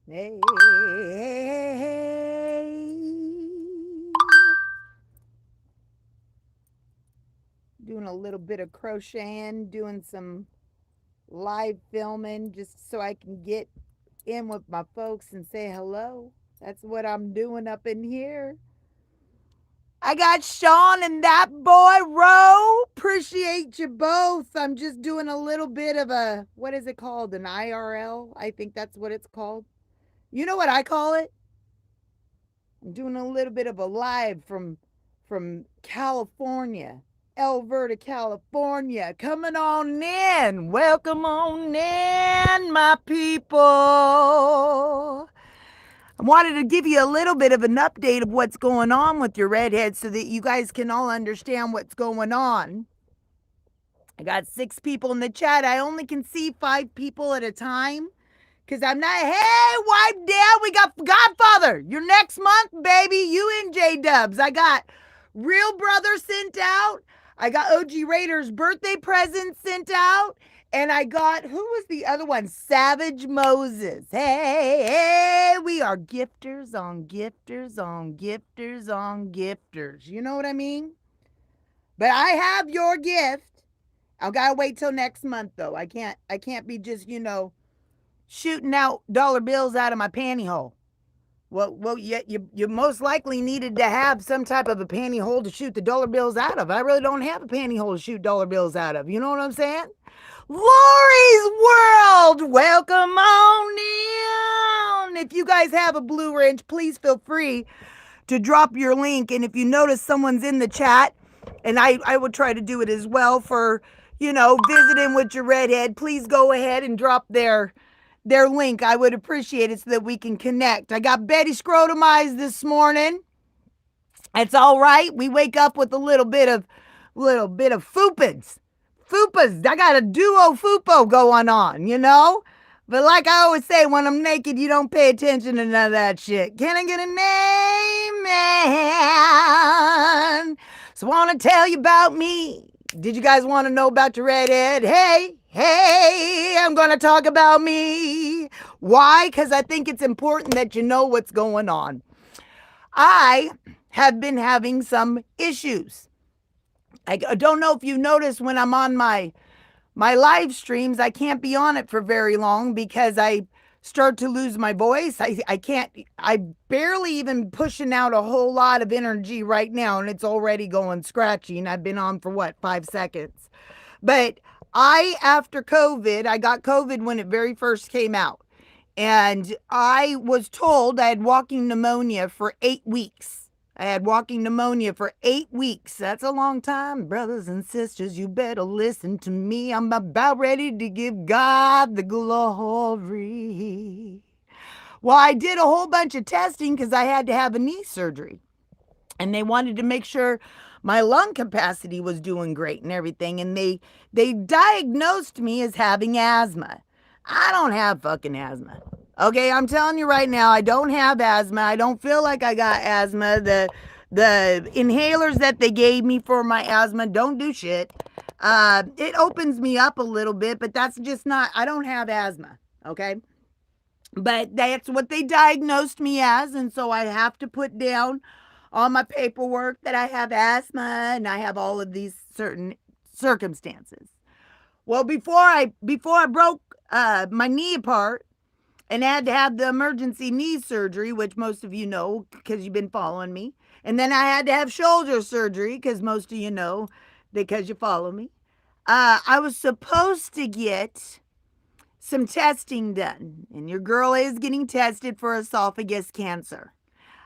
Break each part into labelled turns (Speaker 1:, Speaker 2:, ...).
Speaker 1: Hey, hey, hey. Doing a little bit of crocheting, doing some live filming just so I can get in with my folks and say hello. That's what I'm doing up in here. I got Sean and that boy Ro. Appreciate you both. I'm just doing a little bit of a, what is it called? An IRL? I think that's what it's called. You know what I call it? I'm doing a little bit of a live from California, Alberta, California. Coming on in. Welcome on in, my people. I wanted to give you a little bit of an update of what's going on with your redhead so that you guys can all understand what's going on. I got 6 people in the chat. I only can see 5 people at a time. Because I'm not, hey, wipe down. We got Godfather. Your next month, baby. You and J Dubs. I got Real Brother sent out. I got OG Raiders birthday present sent out. And I got, who was the other one? Savage Moses. Hey, hey, we are gifters on gifters on gifters on gifters. You know what I mean? But I have your gift. I gotta wait till next month though. I can't be just, shooting out dollar bills out of my pantyhole. Well, you most likely needed to have some type of a pantyhole to shoot the dollar bills out of. I really don't have a pantyhole to shoot dollar bills out of. You know what I'm saying? Lori's World, welcome on in. If you guys have a blue wrench, please feel free to drop your link. And if you notice someone's in the chat, and I would try to do it as well for, visiting with your redhead, please go ahead and drop their link. I would appreciate it so that we can connect. I got Betty Scrotum Eyes this morning. It's all right. We wake up with a little bit of fupas. Fupas. I got a duo fupo going on, But like I always say, when I'm naked, you don't pay attention to none of that shit. Can I get a name, man? So I want to tell you about me. Did you guys want to know about your redhead? Hey, hey, I'm going to talk about me. Why? Because I think it's important that you know what's going on. I have been having some issues. I don't know if you noticed when I'm on my live streams, I can't be on it for very long because I start to lose my voice. I can't, I barely even pushing out a whole lot of energy right now, and it's already going scratchy, and I've been on for what, 5 seconds. But after COVID, I got COVID when it very first came out. And I was told I had walking pneumonia for 8 weeks. I had walking pneumonia for 8 weeks. That's a long time, brothers and sisters. You better listen to me. I'm about ready to give God the glory. Well, I did a whole bunch of testing because I had to have a knee surgery. And they wanted to make sure my lung capacity was doing great and everything. And they diagnosed me as having asthma. I don't have fucking asthma. Okay, I'm telling you right now, I don't have asthma. I don't feel like I got asthma. The inhalers that they gave me for my asthma don't do shit. It opens me up a little bit, but that's just not, I don't have asthma. Okay. But that's what they diagnosed me as. And so I have to put down on my paperwork that I have asthma and I have all of these certain circumstances. Well, before I broke my knee apart and had to have the emergency knee surgery, which most of you know because you've been following me, and then I had to have shoulder surgery because most of you know because you follow me. I was supposed to get some testing done, and your girl is getting tested for esophagus cancer.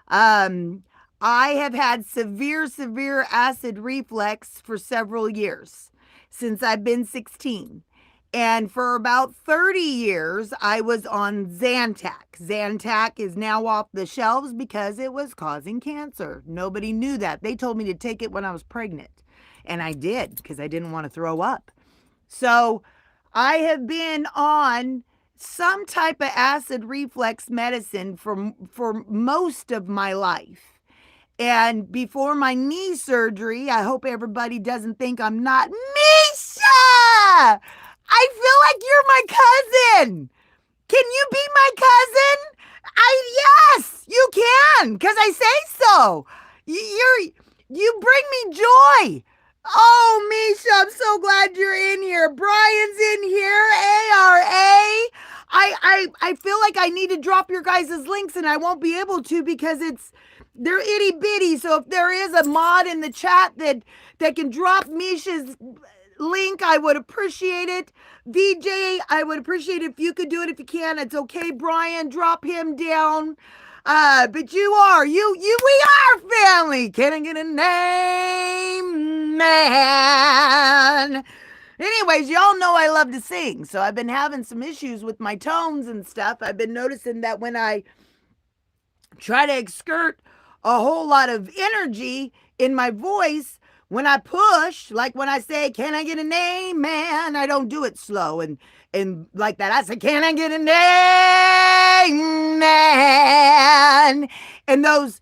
Speaker 1: I have had severe acid reflux for several years, since I've been 16. And for about 30 years, I was on Zantac. Zantac is now off the shelves because it was causing cancer. Nobody knew that. They told me to take it when I was pregnant. And I did because I didn't want to throw up. So I have been on some type of acid reflux medicine for most of my life. And before my knee surgery, I hope everybody doesn't think I'm not Misha! I feel like you're my cousin. Can you be my cousin? on, because I say so. You bring me joy. Oh, Misha, I'm so glad you're in here. Brian's in here. ARA. I feel like I need to drop your guys' links, and I won't be able to because they're itty bitty. So if there is a mod in the chat that can drop Misha's link, I would appreciate it. VJ, I would appreciate it if you could do it if you can. It's okay, Brian. Drop him down. But we are family. Can I get a name, man? Anyways, y'all know I love to sing, so I've been having some issues with my tones and stuff. I've been noticing that when I try to exert a whole lot of energy in my voice, when I push, like when I say, can I get a name, man? I don't do it slow and like that. I say, can I get a name, man? And those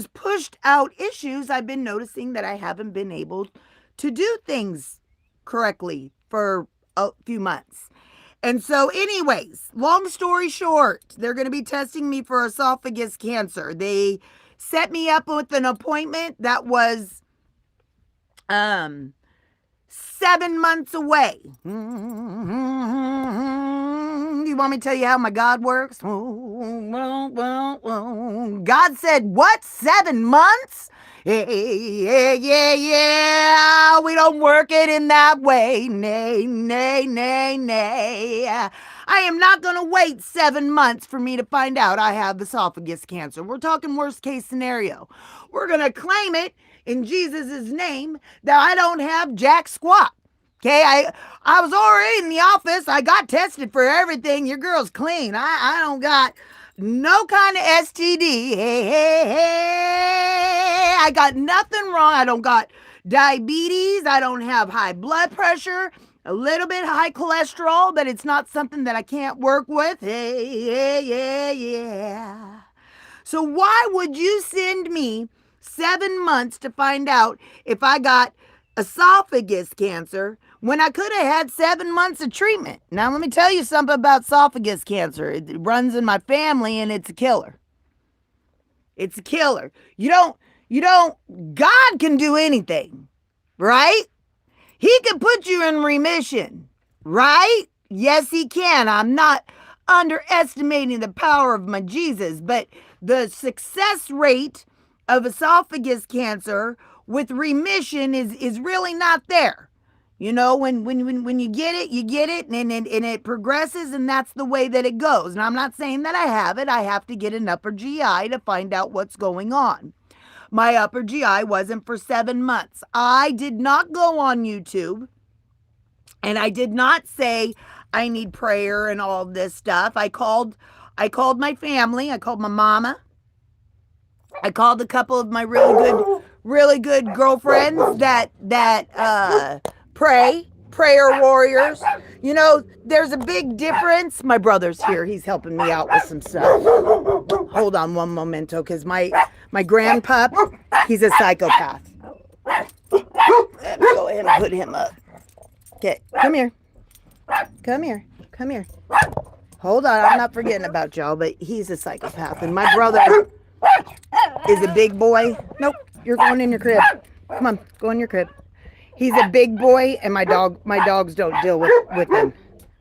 Speaker 1: pushed out issues, I've been noticing that I haven't been able to do things correctly for a few months. And so anyways, long story short, they're going to be testing me for esophagus cancer. They set me up with an appointment that was 7 months away. You want me to tell you how my God works? God said, what? 7 months? Yeah. We don't work it in that way. Nay. I am not going to wait 7 months for me to find out I have esophagus cancer. We're talking worst case scenario. We're going to claim it in Jesus' name that I don't have jack squat. Okay, I was already in the office. I got tested for everything. Your girl's clean. I don't got no kind of STD. Hey. I got nothing wrong. I don't got diabetes. I don't have high blood pressure. A little bit high cholesterol, but it's not something that I can't work with. Yeah. So why would you send me 7 months to find out if I got esophagus cancer when I could have had 7 months of treatment? Now, let me tell you something about esophagus cancer. It runs in my family, and it's a killer. It's a killer. God can do anything, right? He can put you in remission, right? Yes, he can. I'm not underestimating the power of my Jesus, but the success rate of esophagus cancer with remission is really not there. You know, when you get it, and it progresses, and that's the way that it goes. And I'm not saying that I have it. I have to get an upper GI to find out what's going on. My upper GI wasn't for 7 months. I did not go on YouTube, and I did not say I need prayer and all this stuff. I called my family. I called my mama. I called a couple of my really good girlfriends that prayer warriors. You know, there's a big difference. My brother's here. He's helping me out with some stuff. Hold on one momento, because my grandpup, he's a psychopath. Let me go ahead and put him up. Okay, come here. Hold on, I'm not forgetting about y'all, but he's a psychopath. And my brother is a big boy. Nope, you're going in your crib. Come on, go in your crib. He's a big boy, and my dogs don't deal with him.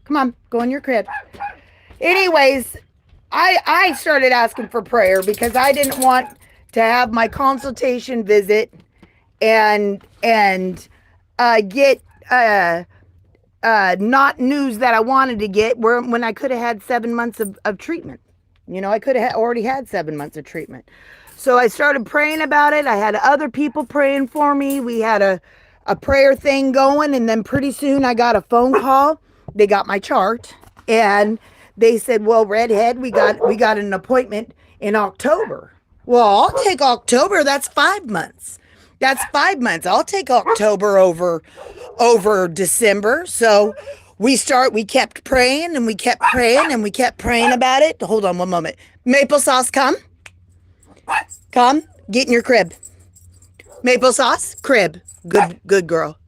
Speaker 1: Come on, go in your crib. Anyways, I started asking for prayer because I didn't want to have my consultation visit and get not news that I wanted to get when I could have had 7 months of treatment. You know, I could have already had 7 months of treatment. So I started praying about it. I had other people praying for me. We had a prayer thing going, and then pretty soon I got a phone call. They got my chart, and they said, well, Redhead, we got an appointment in October. Well, I'll take October. That's 5 months. I'll take October over December. So we kept praying, and we kept praying, and we kept praying about it. Hold on one moment. Maple Sauce, come, get in your crib. Maple Sauce, crib. Good girl.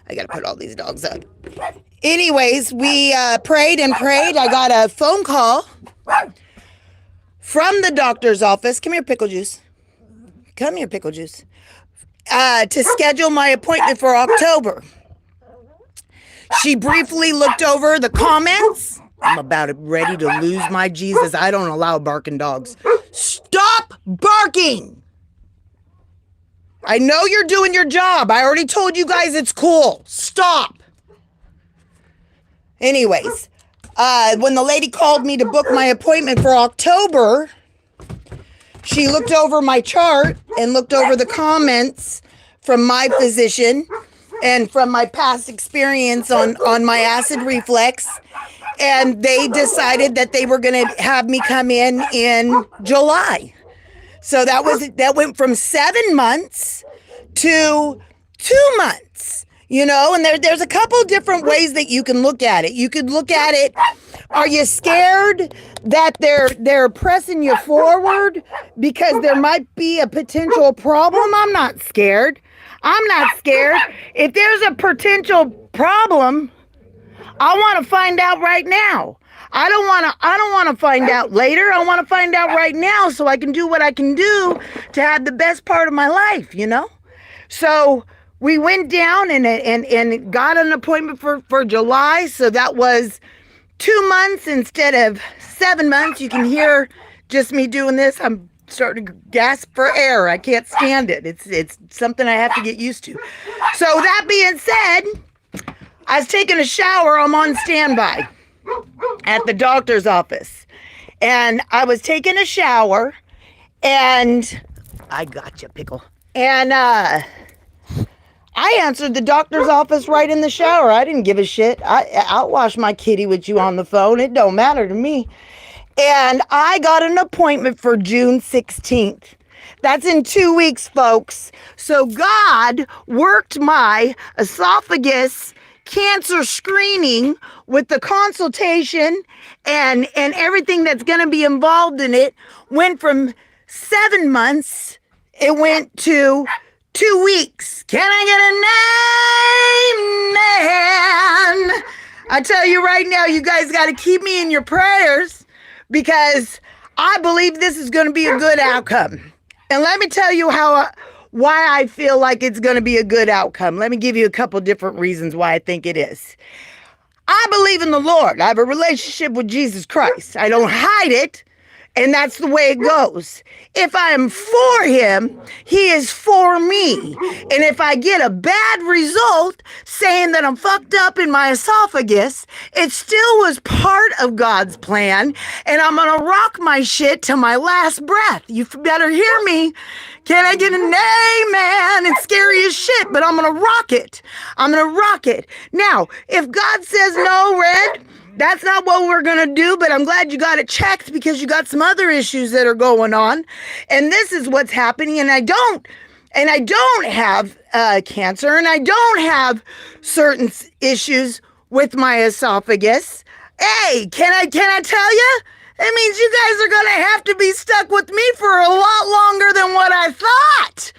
Speaker 1: I gotta put all these dogs up. Anyways, we prayed and prayed. I got a phone call from the doctor's office. Come here, Pickle Juice. Come here, Pickle Juice. To schedule my appointment for October. She briefly looked over the comments. I'm about ready to lose my Jesus. I don't allow barking dogs. Stop barking! I know you're doing your job. I already told you guys it's cool. Stop. Anyways, when the lady called me to book my appointment for October, she looked over my chart and looked over the comments from my physician and from my past experience on my acid reflux. And they decided that they were going to have me come in July. So that went from 7 months to 2 months, and there's a couple different ways that you can look at it. You could look at it, are you scared that they're pressing you forward because there might be a potential problem? I'm not scared. If there's a potential problem, I want to find out right now. I don't want to find out later. I want to find out right now so I can do what I can do to have the best part of my life, So we went down and got an appointment for July. So that was 2 months instead of 7 months. You can hear just me doing this. I'm starting to gasp for air. I can't stand it. It's something I have to get used to. So that being said, I was taking a shower. I'm on standby at the doctor's office. And I was taking a shower and I got you, Pickle. And I answered the doctor's office right in the shower. I didn't give a shit. I'll wash my kitty with you on the phone. It don't matter to me. And I got an appointment for June 16th. That's in 2 weeks, folks. So God worked my esophagus cancer screening with the consultation and everything that's going to be involved in it. Went from 7 months, it went to 2 weeks. Can I get a name, man? I tell you right now, you guys got to keep me in your prayers because I believe this is going to be a good outcome. And let me tell you why I feel like it's going to be a good outcome. Let me give you a couple different reasons why I think it is. I believe in the Lord. I have a relationship with Jesus Christ. I don't hide it. And that's the way it goes. If I am for him, he is for me. And if I get a bad result saying that I'm fucked up in my esophagus, it still was part of God's plan. And I'm going to rock my shit to my last breath. You better hear me. Can I get a name, man? It's scary as shit, but I'm going to rock it. Now, if God says no, Red, that's not what we're going to do, but I'm glad you got it checked because you got some other issues that are going on. And this is what's happening. And I don't have cancer, and I don't have certain issues with my esophagus. Hey, can I tell you? That means you guys are going to have to be stuck with me for a lot longer than what I thought.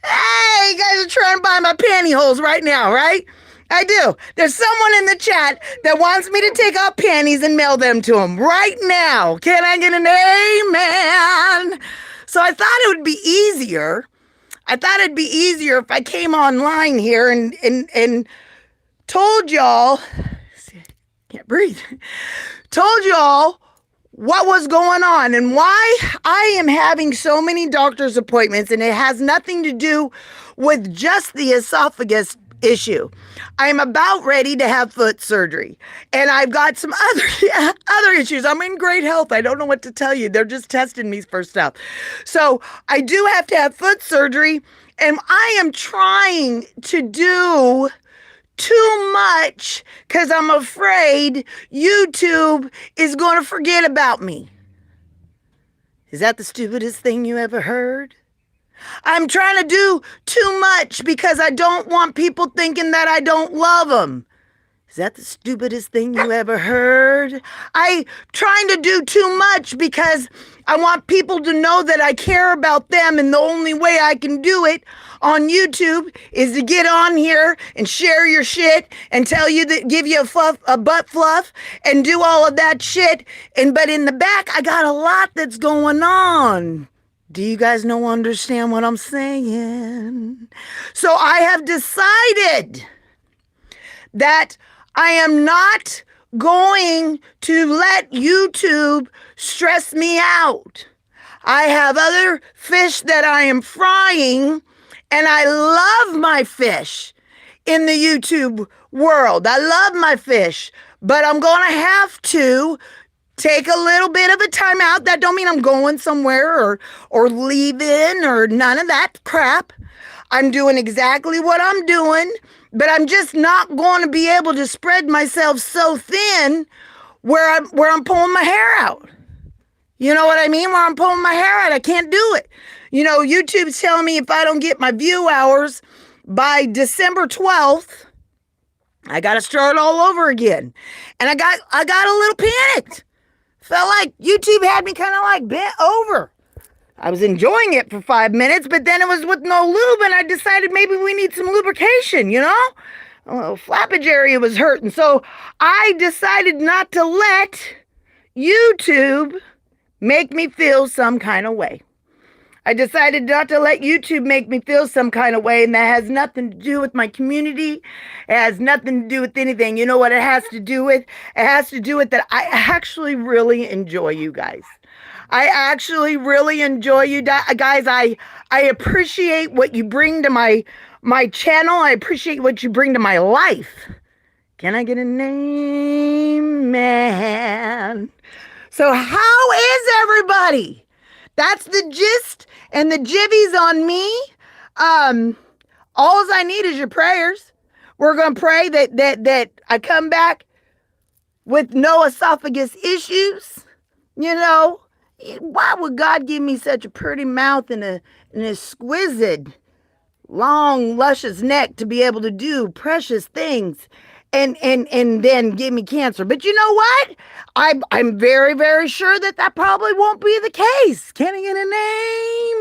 Speaker 1: Hey, you guys are trying to buy my pantyhose right now, right? I do. There's someone in the chat that wants me to take out panties and mail them to them right now. Can I get an amen? So I thought it would be easier. If I came online here and told y'all, can't breathe, told y'all what was going on and why I am having so many doctor's appointments, and it has nothing to do with just the esophagus issue. I'm about ready to have foot surgery, and I've got some other issues. I'm in great health. I don't know what to tell you. They're just testing me for stuff. So I do have to have foot surgery, and I am trying to do too much because I'm afraid YouTube is going to forget about me. Is that the stupidest thing you ever heard? I'm trying to do too much because I don't want people thinking that I don't love them. Is that the stupidest thing you ever heard? I trying to do too much because I want people to know that I care about them, and the only way I can do it on YouTube is to get on here and share your shit and tell you that, give you a butt fluff and do all of that shit. But in the back, I got a lot that's going on. Do you guys understand what I'm saying? So I have decided that I am not going to let YouTube stress me out. I have other fish that I am frying, and I love my fish in the YouTube world. I love my fish, but I'm going to have to take a little bit of a time out. That don't mean I'm going somewhere or leaving or none of that crap. I'm doing exactly what I'm doing, but I'm just not going to be able to spread myself so thin where I'm pulling my hair out. You know what I mean? Where I'm pulling my hair out, I can't do it. You know, YouTube's telling me if I don't get my view hours by December 12th, I got to start all over again. And I got a little panicked. Felt like YouTube had me kind of like bent over. I was enjoying it for 5 minutes, but then it was with no lube, and I decided maybe we need some lubrication, you know? A little flappage area was hurting. So I decided not to let YouTube make me feel some kind of way. I decided not to let YouTube make me feel some kind of way, and that has nothing to do with my community. It has nothing to do with anything. You know what it has to do with? It has to do with that I actually really enjoy you guys. I actually really enjoy you guys. I appreciate what you bring to my channel. I appreciate what you bring to my life. Can I get a name, man? So how is everybody? That's the gist and the jivvies on me. All I need is your prayers. We're going to pray that I come back with no esophagus issues. You know, why would God give me such a pretty mouth and an exquisite, long, luscious neck to be able to do precious things and then give me cancer? But you know what? I'm very, very sure that probably won't be the case. Can I get an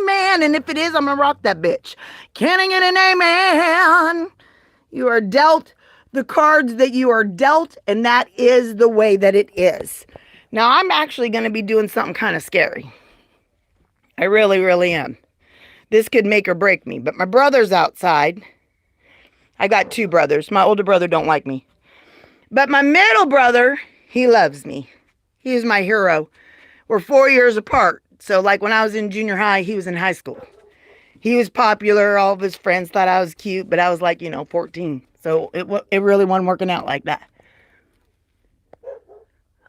Speaker 1: amen? And if it is, I'm going to rock that bitch. Can I get an amen? You are dealt the cards that you are dealt, and that is the way that it is. Now, I'm actually going to be doing something kind of scary. I really, really am. This could make or break me. But my brother's outside. I got 2 brothers. My older brother don't like me. But my middle brother, he loves me. He is my hero. We're 4 years apart. So like when I was in junior high, he was in high school. He was popular. All of his friends thought I was cute. But I was like, 14. So it really wasn't working out like that.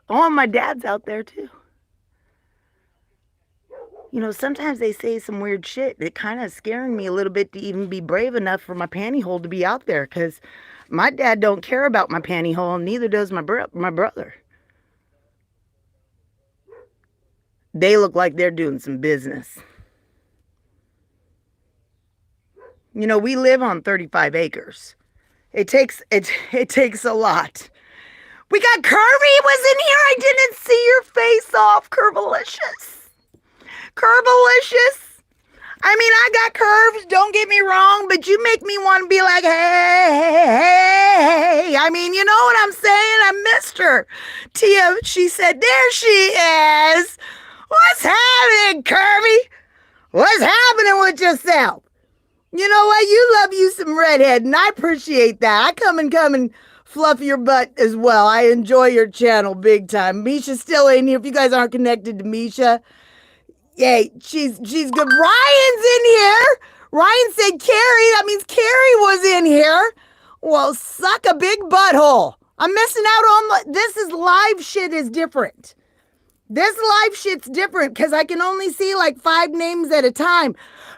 Speaker 1: Oh, my dad's out there too. Sometimes they say some weird shit that kind of scaring me a little bit to even be brave enough for my pantyhole to be out there, because my dad don't care about my pantyhole, and neither does my brother. They look like they're doing some business. We live on 35 acres. It takes a lot. We got Curvy was in here. I didn't see your face off, Curvalicious. Curvalicious. I mean, I got curves, don't get me wrong, but you make me want to be like, hey. I mean, you know what I'm saying? I missed her. Tia, she said, there she is. What's happening, Curvy? What's happening with yourself? You know what? You love you some redhead, and I appreciate that. I come and fluff your butt as well. I enjoy your channel big time. Misha's still in here. If you guys aren't connected to Misha, yay, she's good. Ryan's in here. Ryan said Carrie. That means Carrie was in here. Well, suck a big butthole. I'm missing out on this. Is live shit is different. This live shit's different because I can only see like 5 names at a time.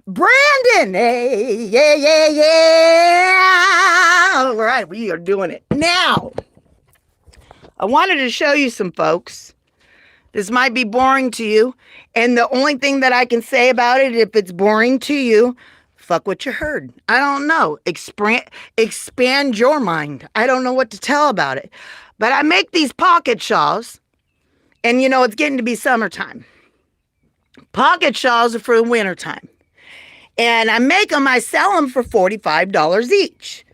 Speaker 1: Brandon, hey, yeah. All right, we are doing it. Now, I wanted to show you some folks. This might be boring to you, and the only thing that I can say about it, if it's boring to you, Fuck what you heard. I don't know. Expand your mind. I don't know what to tell about it. But I make these pocket shawls, and you know, it's getting to be summertime. Pocket shawls are for the wintertime. And I sell them for $45 each.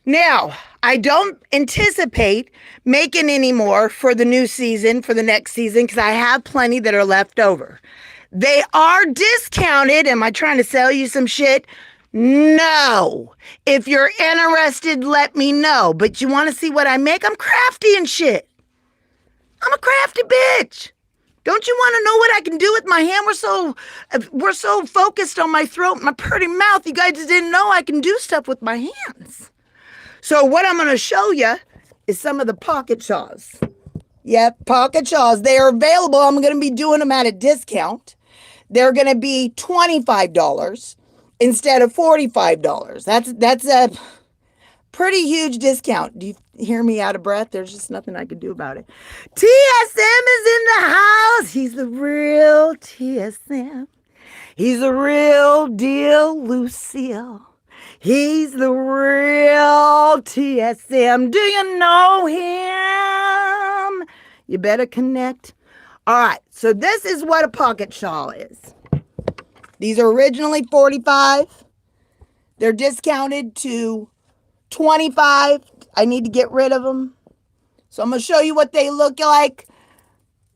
Speaker 1: Now, I don't anticipate making any more for the new season, for the next season, because I have plenty that are left over. They are discounted. Am I trying to sell you some shit? No. If you're interested, let me know. But you want to see what I make? I'm crafty and shit. I'm a crafty bitch. Don't you want to know what I can do with my hand? We're so focused on my throat, my pretty mouth. You guys didn't know I can do stuff with my hands. So what I'm going to show you is some of the pocket shaws. Yep, pocket shaws. They are available. I'm going to be doing them at a discount. They're going to be $25 instead of $45. That's a pretty huge discount. Do you hear me out of breath? There's just nothing I can do about it. TSM is in the house. He's the real TSM. He's the real deal, Lucille. He's the real TSM. Do you know him? You better connect. All right, so this is what a pocket shawl is. These are originally $45. They're discounted to $25. I need to get rid of them. So I'm going to show you what they look like.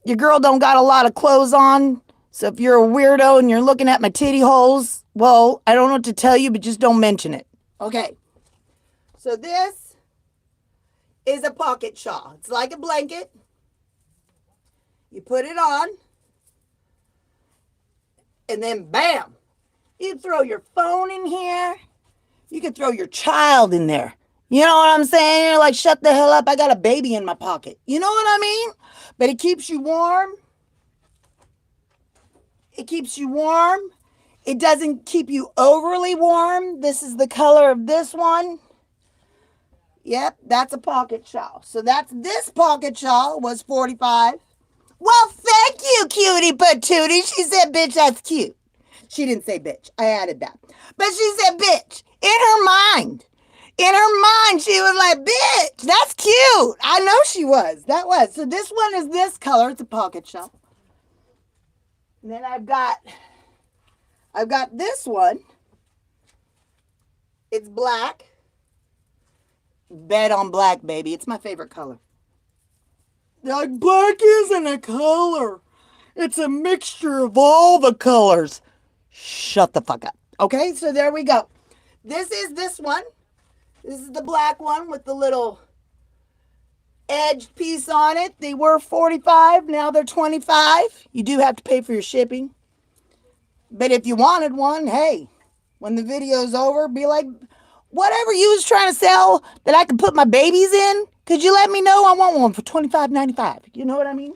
Speaker 1: Your girl don't got a lot of clothes on. So if you're a weirdo and you're looking at my titty holes, well, I don't know what to tell you, but just don't mention it. Okay. So this is a pocket shawl. It's like a blanket. You put it on. And then bam. You throw your phone in here. You can throw your child in there. You know what I'm saying? You're like, shut the hell up. I got a baby in my pocket. You know what I mean? But it keeps you warm. It keeps you warm. It doesn't keep you overly warm. This is the color of this one. Yep, that's a pocket shawl. So this pocket shawl was $45. Well, thank you, cutie patootie. She said, bitch, that's cute. She didn't say bitch. I added that. But she said bitch. In her mind. In her mind, she was like, bitch, that's cute. I know she was. That was. So this one is this color. It's a pocket shawl. And then I've got this one. It's black. Bet on black, baby. It's my favorite color. They're like, black isn't a color. It's a mixture of all the colors. Shut the fuck up. Okay, so there we go. This is this one. This is the black one with the little edged piece on it. They were $45. Now they're $25. You do have to pay for your shipping. But if you wanted one, hey, when the video's over, be like, whatever you was trying to sell that I could put my babies in, could you let me know? I want one for $25.95. You know what I mean?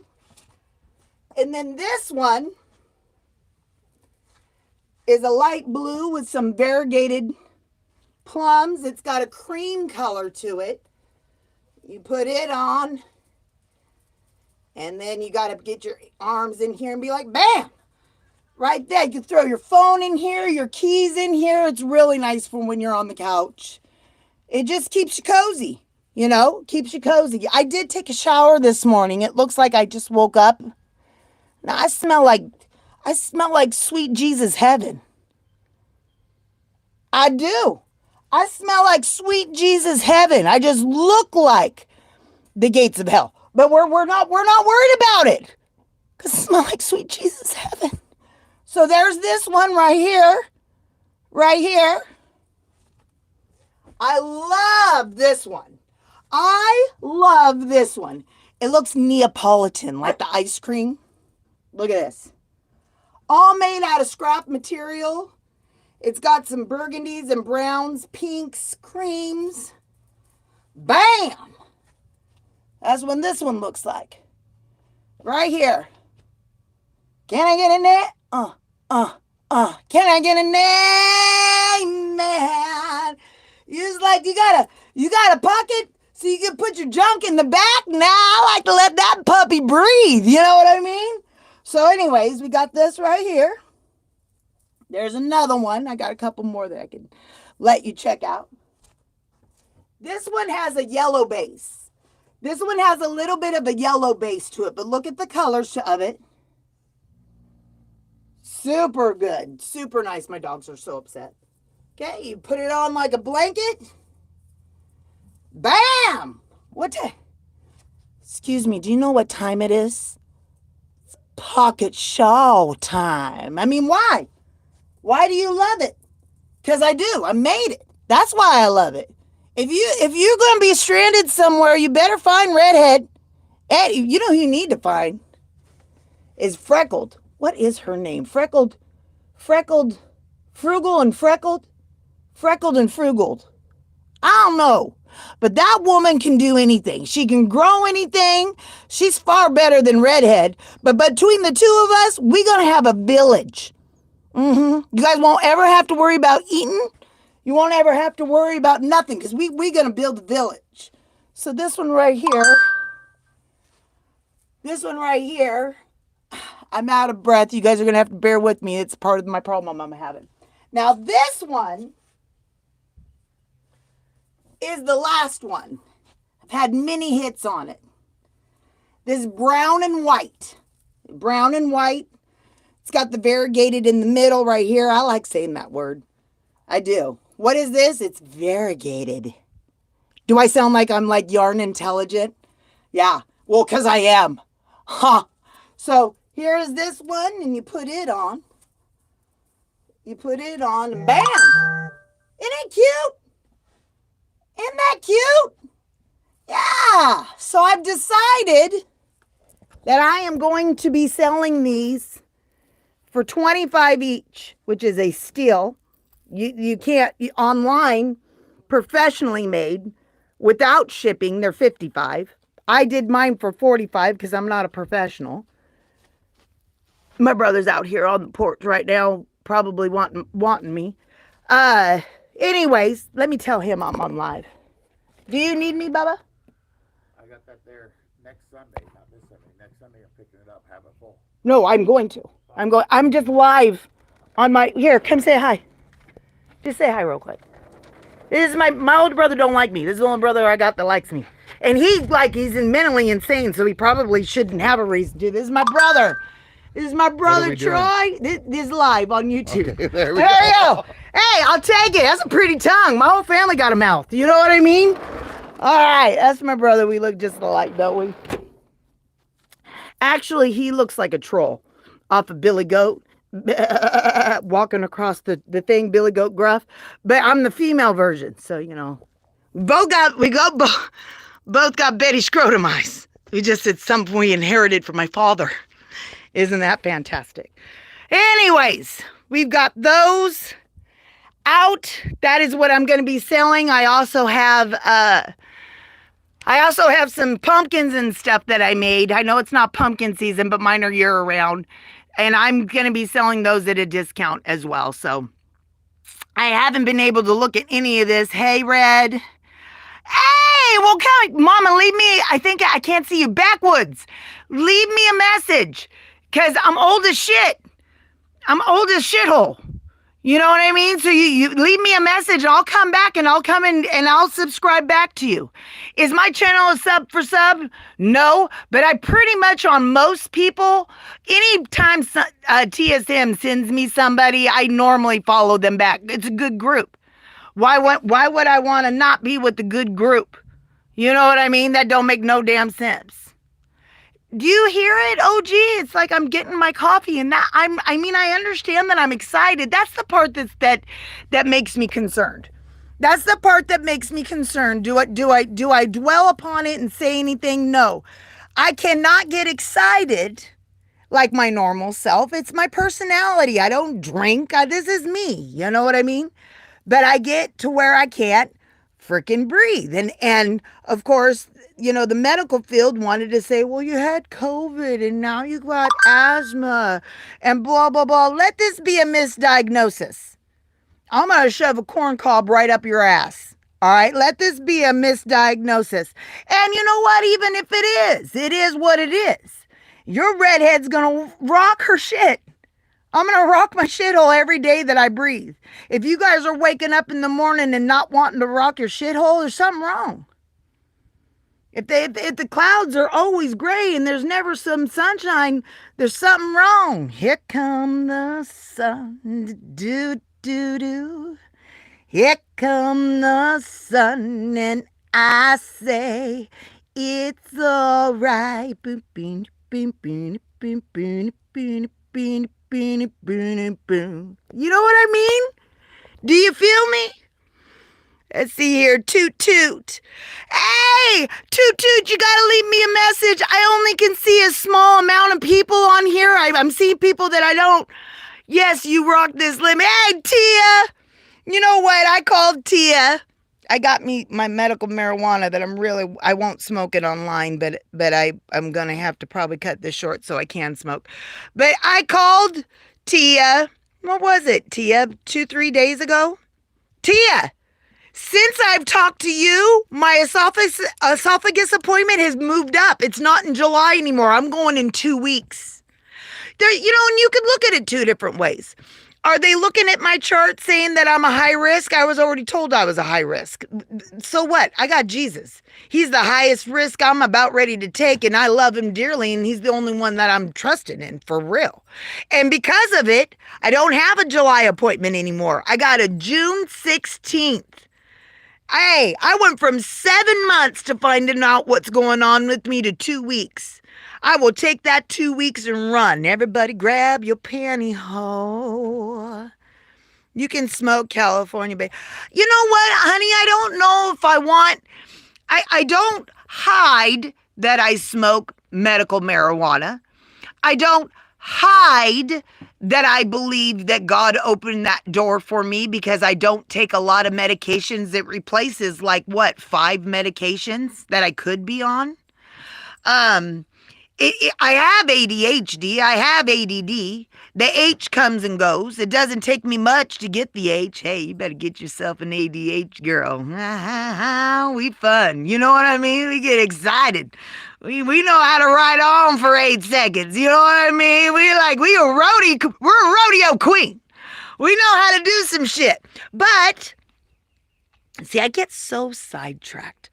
Speaker 1: And then this one is a light blue with some variegated plums. It's got a cream color to it. You put it on, and then you got to get your arms in here and be like, bam! Right there. You can throw your phone in here, your keys in here. It's really nice for when you're on the couch. It just keeps you cozy, you know, keeps you cozy. I did take a shower this morning. It looks like I just woke up. Now I smell like sweet Jesus heaven. I do. I smell like sweet Jesus heaven. I just look like the gates of hell. But we're not worried about it. Because I smell like sweet Jesus heaven. So there's this one right here. Right here. I love this one. I love this one. It looks Neapolitan, like the ice cream. Look at this. All made out of scrap material. It's got some burgundies and browns, pinks, creams. Bam! That's what this one looks like. Right here. Can I get in there? Can I get in there? Man. It's like you got a pocket so you can put your junk in the back. Now I like to let that puppy breathe. You know what I mean? So anyways, we got this right here. There's another one. I got a couple more that I can let you check out. This one has a yellow base. This one has a little bit of a yellow base to it, but look at the colors of it. Super good. Super nice. My dogs are so upset. Okay, you put it on like a blanket. Bam! What the? Excuse me, do you know what time it is? It's pocket show time. I mean, why? Why do you love it? Because I do. I made it. That's why I love it. If you're gonna be stranded somewhere, you better find Redhead. And you know who you need to find is Freckled. What is her name? Frugal and Freckled? Freckled and Frugal. I don't know. But that woman can do anything. She can grow anything. She's far better than Redhead. But between the two of us, we're going to have a village. You guys won't ever have to worry about eating. You won't ever have to worry about nothing because we're going to build a village. So this one right here, I'm out of breath. You guys are going to have to bear with me. It's part of my problem I'm having. Now this one is the last one. I've had many hits on it. This brown and white. Brown and white. It's got the variegated in the middle right here. I like saying that word. I do. What is this? It's variegated. Do I sound like I'm like yarn intelligent? Yeah. Well, because I am. Huh. So here is this one, and you put it on. You put it on, and bam! Isn't it cute? Isn't that cute? Yeah. So I've decided that I am going to be selling these for $25 each, which is a steal. You can't, online, professionally made, without shipping, they're $55. I did mine for $45 because I'm not a professional. My brother's out here on the porch right now, probably wanting me. Anyways, let me tell him I'm on live. Do you need me, Bubba?
Speaker 2: I got that there next Sunday, not this Sunday. Next Sunday I'm picking it up, have it full.
Speaker 1: No, I'm going to. I'm just live on my, here, come say hi. Just say hi real quick. This is my older brother don't like me. This is the only brother I got that likes me. And he's mentally insane, so he probably shouldn't have a reason to. This is my brother. This is my brother, Troy. This is live on YouTube.
Speaker 2: Okay, there we
Speaker 1: go. Hey, I'll take it. That's a pretty tongue. My whole family got a mouth. You know what I mean? All right, that's my brother. We look just alike, don't we? Actually, he looks like a troll off of Billy Goat. Walking across the thing, Billy Goat Gruff. But I'm the female version, so, you know. Both got Betty Scrotum eyes. We just at some point inherited from my father. Isn't that fantastic? Anyways, we've got those out. That is what I'm going to be selling. I also have some pumpkins and stuff that I made. I know it's not pumpkin season, but mine are year round. And I'm going to be selling those at a discount as well. So I haven't been able to look at any of this. Hey, Red. Hey, well, Mama, leave me. I think I can't see you backwoods. Leave me a message. Because I'm old as shit. I'm old as shithole. You know what I mean? So you leave me a message and I'll come back and I'll come in and I'll subscribe back to you. Is my channel a sub for sub? No, but I pretty much on most people, anytime TSM sends me somebody, I normally follow them back. It's a good group. Why would I want to not be with the good group? You know what I mean? That don't make no damn sense. Do you hear it? Oh, gee, it's like I'm getting my coffee and that I understand that I'm excited. That's the part that makes me concerned. That's the part that makes me concerned. Do I dwell upon it and say anything? No. I cannot get excited like my normal self. It's my personality. I don't drink. This is me. You know what I mean? But I get to where I can't freaking breathe. And of course, you know, the medical field wanted to say, well, you had COVID and now you got asthma and blah, blah, blah. Let this be a misdiagnosis. I'm going to shove a corn cob right up your ass. All right. Let this be a misdiagnosis. And you know what? Even if it is what it is. Your redhead's going to rock her shit. I'm going to rock my shithole every day that I breathe. If you guys are waking up in the morning and not wanting to rock your shithole, there's something wrong. If the clouds are always gray and there's never some sunshine, there's something wrong. Here come the sun, do do do. Here come the sun, and I say it's all right. Boom, boom, boom, boom, boom, boom, boom, boom, boom, boom, boom. You know what I mean? Do you feel me? Let's see here. Toot toot. Hey, toot toot, you gotta leave me a message. I only can see a small amount of people on here. I'm seeing people that I don't. Yes, you rock this limit. Hey, Tia. You know what? I called Tia. I got me my medical marijuana that I won't smoke it online, but I'm gonna have to probably cut this short so I can smoke. But I called Tia. What was it, Tia? 2-3 days ago? Tia, since I've talked to you, my esophagus appointment has moved up. It's not in July anymore. I'm going in 2 weeks. And you could look at it two different ways. Are they looking at my chart saying that I'm a high risk? I was already told I was a high risk. So what? I got Jesus. He's the highest risk I'm about ready to take, and I love him dearly, and he's the only one that I'm trusting in, for real. And because of it, I don't have a July appointment anymore. I got a June 16th. Hey, I went from 7 months to finding out what's going on with me to 2 weeks. I will take that 2 weeks and run. Everybody grab your pantyhose. You can smoke California, babe. You know what, honey? I don't know if I want... I don't hide that I smoke medical marijuana. I don't hide that I believe that God opened that door for me because I don't take a lot of medications that replaces 5 medications that I could be on. I have ADHD. I have ADD. The H comes and goes. It doesn't take me much to get the H. Hey, you better get yourself an ADH girl. We fun. You know what I mean? We get excited. We know how to ride on for 8 seconds. You know what I mean? We're a rodeo queen. We know how to do some shit. But see, I get so sidetracked.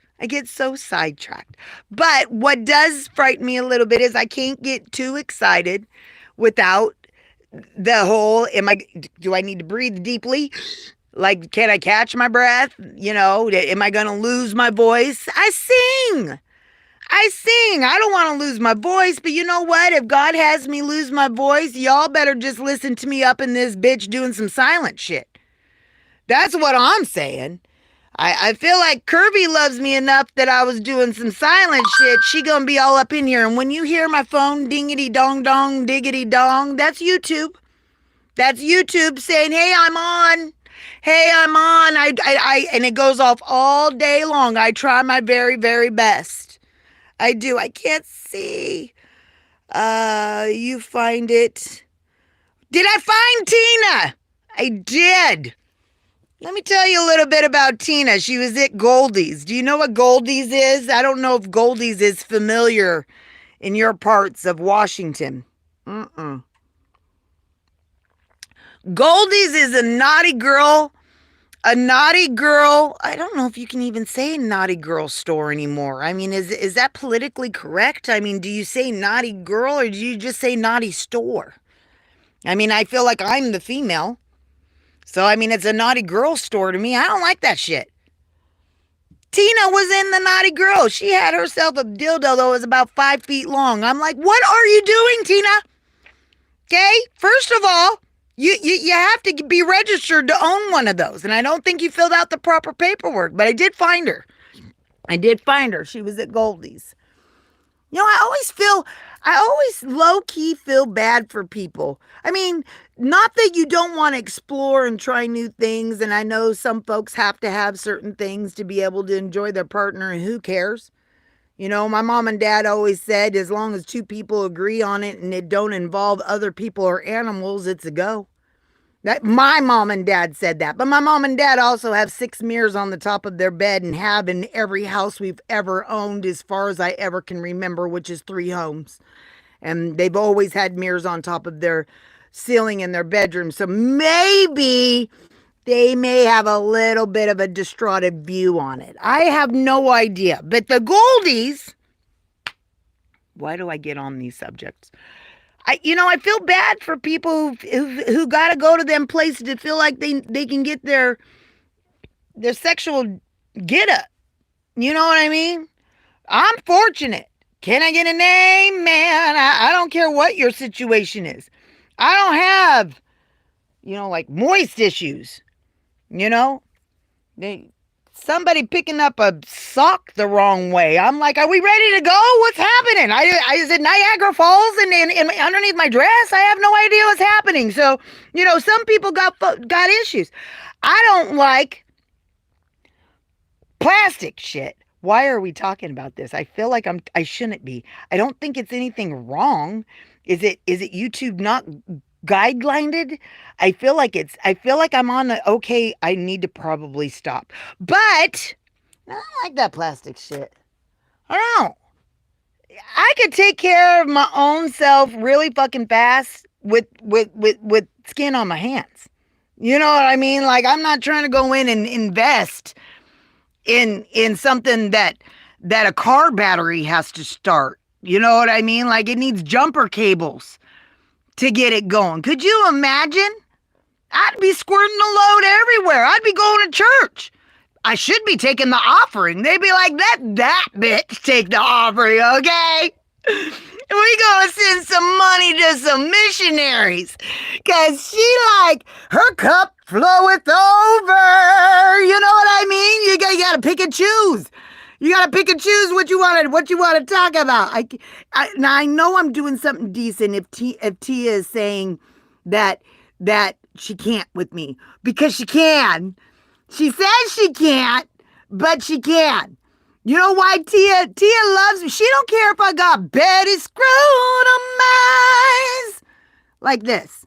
Speaker 1: But what does frighten me a little bit is I can't get too excited without the whole, do I need to breathe deeply? Can I catch my breath? Am I going to lose my voice? I sing. I don't want to lose my voice, but you know what? If God has me lose my voice, y'all better just listen to me up in this bitch doing some silent shit. That's what I'm saying. I feel like Kirby loves me enough that I was doing some silent shit. She gonna be all up in here. And when you hear my phone dingity dong dong diggity dong, that's YouTube. That's YouTube saying, hey, I'm on. Hey, I'm on. And it goes off all day long. I try my very, very best. I do. I can't see. You find it. Did I find Tina? I did. Let me tell you a little bit about Tina. She was at Goldie's. Do you know what Goldie's is? I don't know if Goldie's is familiar in your parts of Washington. Goldie's is a naughty girl. I don't know if you can even say naughty girl store anymore. I mean, is that politically correct? I mean, do you say naughty girl or do you just say naughty store? I mean, I feel like I'm the female. So, I mean, it's a naughty girl store to me. I don't like that shit. Tina was in the naughty girl. She had herself a dildo that was about 5 feet long. I'm like, what are you doing, Tina? Okay, first of all, you have to be registered to own one of those. And I don't think you filled out the proper paperwork, but I did find her. She was at Goldie's. I always low-key feel bad for people. I mean, not that you don't want to explore and try new things, and I know some folks have to have certain things to be able to enjoy their partner, and who cares? My mom and dad always said, as long as 2 people agree on it and it don't involve other people or animals, it's a go. My mom and dad said that. But my mom and dad also have 6 mirrors on the top of their bed and have in every house we've ever owned as far as I ever can remember, which is 3 homes. And they've always had mirrors on top of their ceiling in their bedroom. So maybe they may have a little bit of a distorted view on it. I have no idea. But the Goldies, why do I get on these subjects? I feel bad for people who got to go to them places to feel like they can get their sexual get up. You know what I mean? I'm fortunate. Can I get a name, man? I don't care what your situation is. I don't have, like moist issues. Somebody picking up a sock the wrong way. I'm like, are we ready to go? What's happening? Is it Niagara Falls and underneath my dress? I have no idea what's happening. So, some people got issues. I don't like plastic shit. Why are we talking about this? I feel like I shouldn't be. I don't think it's anything wrong. Is it YouTube not guidelined? I feel like I'm on the okay, I need to probably stop. But I don't like that plastic shit. I don't. I could take care of my own self really fucking fast with skin on my hands. You know what I mean? Like, I'm not trying to go in and invest in something that a car battery has to start. You know what I mean? Like, it needs jumper cables to get it going. Could you imagine? I'd be squirting the load everywhere. I'd be going to church. I should be taking the offering. They'd be like, that bitch take the offering, okay? We gonna send some money to some missionaries. Cause she like, her cup floweth over. You know what I mean? You gotta pick and choose. You gotta pick and choose what you want to talk about. Now I know I'm doing something decent if Tia is saying that she can't with me, because she can. She says she can't, but she can. You know why Tia loves me? She don't care if I got Betty screwed eyes like this.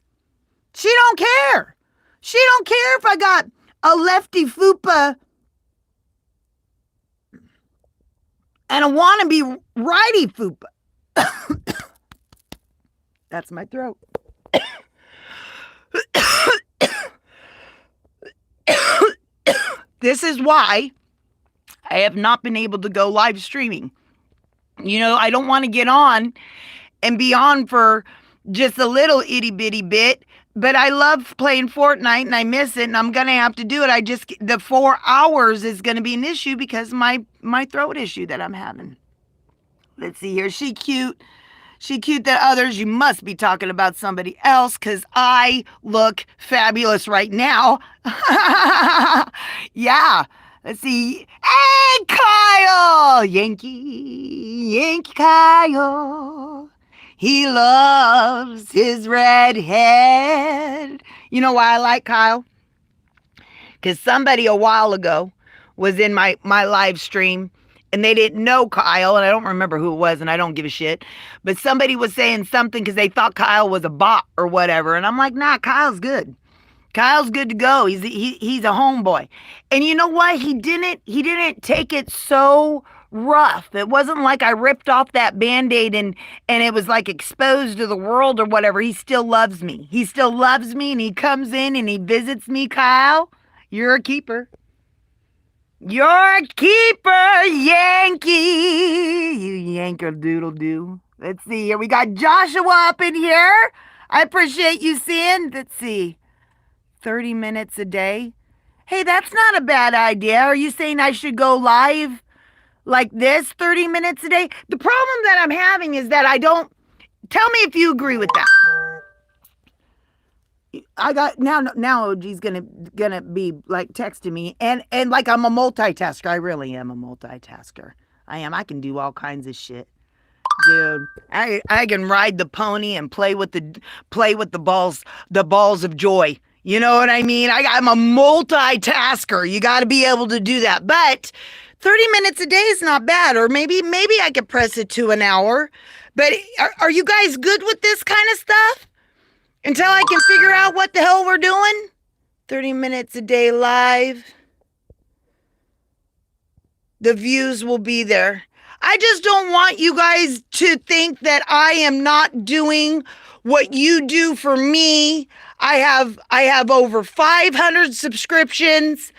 Speaker 1: She don't care. She don't care if I got a lefty fupa and a wannabe righty fupa. That's my throat. This is why I have not been able to go live streaming. I don't want to get on and be on for just a little itty bitty bit, but I love playing Fortnite and I miss it and I'm going to have to do it. The 4 hours is going to be an issue because my throat issue that I'm having. Let's see here. She cute. She cute than others. You must be talking about somebody else because I look fabulous right now. Yeah. Let's see. Hey, Kyle! Yankee Kyle. He loves his redhead. You know why I like Kyle? Because somebody a while ago was in my live stream and they didn't know Kyle, and I don't remember who it was, and I don't give a shit. But somebody was saying something because they thought Kyle was a bot or whatever. And I'm like, nah, Kyle's good. Kyle's good to go. He's a homeboy. And you know what? He didn't take it so rough. It wasn't like I ripped off that Band-Aid and it was like exposed to the world or whatever. He still loves me. He still loves me, and he comes in and he visits me. Kyle, you're a keeper. You're a keeper, Yankee. You yanker doodle doo. Let's see here. We got Joshua up in here. I appreciate you seeing. Let's see. 30 minutes a day. Hey, that's not a bad idea. Are you saying I should go live like this 30 minutes a day? The problem that I'm having is that I don't. Tell me if you agree with that. I got now OG's gonna be like texting me and like I'm a multitasker. I really am a multitasker. I am. I can do all kinds of shit. Dude, I can ride the pony and play with the balls of joy. You know what I mean? I'm a multitasker. You got to be able to do that. But 30 minutes a day is not bad. Or maybe I could press it to an hour. But are you guys good with this kind of stuff? Until I can figure out what the hell we're doing? 30 minutes a day live. The views will be there. I just don't want you guys to think that I am not doing what you do for me. I have over 500 subscriptions,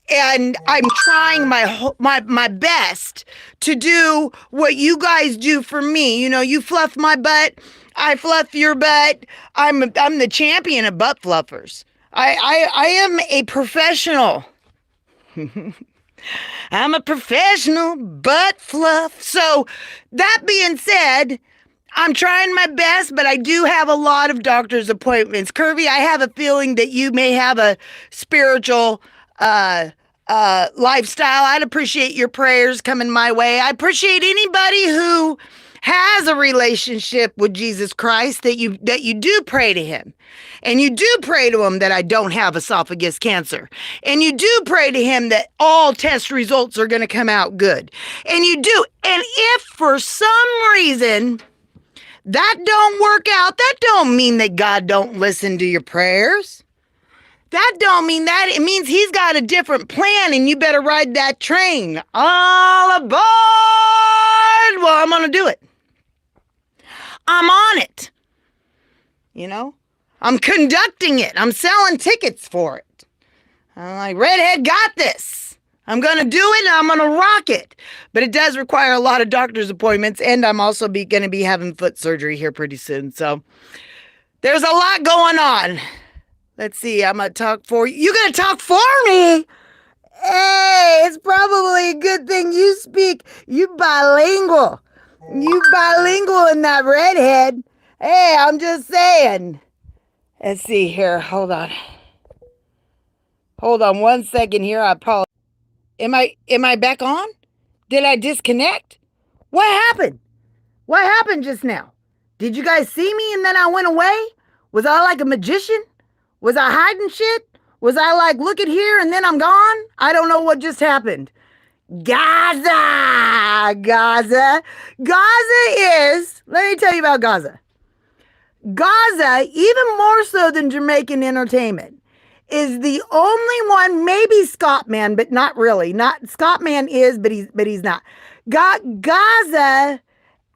Speaker 1: and I'm trying my best to do what you guys do for me. You know, you fluff my butt, I fluff your butt. I'm the champion of butt fluffers. I am a professional. I'm a professional butt fluff. So that being said, I'm trying my best, but I do have a lot of doctor's appointments. Curvy, I have a feeling that you may have a spiritual lifestyle. I'd appreciate your prayers coming my way. I appreciate anybody who has a relationship with Jesus Christ, that you do pray to him. And you do pray to him that I don't have esophagus cancer. And you do pray to him that all test results are going to come out good. And you do. And if for some reason that don't work out, that don't mean that God don't listen to your prayers. That don't mean that. It means he's got a different plan, and you better ride that train. All aboard! Well, I'm going to do it. I'm on it. You know? I'm conducting it. I'm selling tickets for it. I'm like, Redhead got this. I'm going to do it, and I'm going to rock it. But it does require a lot of doctor's appointments, and I'm also going to be having foot surgery here pretty soon. So there's a lot going on. Let's see. I'm going to talk for you. You're going to talk for me? Hey, it's probably a good thing you speak. You bilingual. You bilingual in that Redhead. Hey, I'm just saying. Let's see here. Hold on. Hold on 1 second here. I apologize. Am I back on? Did I disconnect? What happened? What happened just now? Did you guys see me and then I went away? Was I like a magician? Was I hiding shit? Was I like, look at here and then I'm gone? I don't know what just happened. Gaza! Gaza is, let me tell you about Gaza. Gaza, even more so than Jamaican entertainment, is the only one, maybe Scotman, but not really. Not Scotman is, but he's not. Gaza,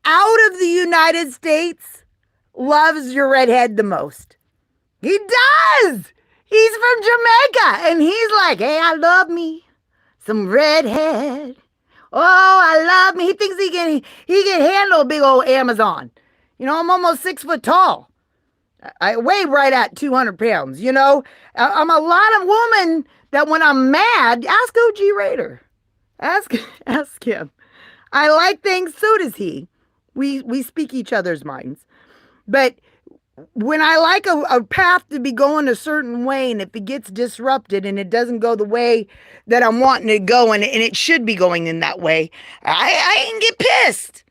Speaker 1: out of the United States, loves your redhead the most. He does. He's from Jamaica, and he's like, hey, I love me some redhead. Oh, I love me. He thinks he can handle a big old Amazon. You know, I'm almost 6 foot tall. I weigh right at 200 pounds, you know. I'm a lot of woman that when I'm mad, ask OG Raider. Ask him. I like things, so does he. We speak each other's minds. But when I like a path to be going a certain way, and if it gets disrupted and it doesn't go the way that I'm wanting it to go, and it should be going in that way, I can get pissed.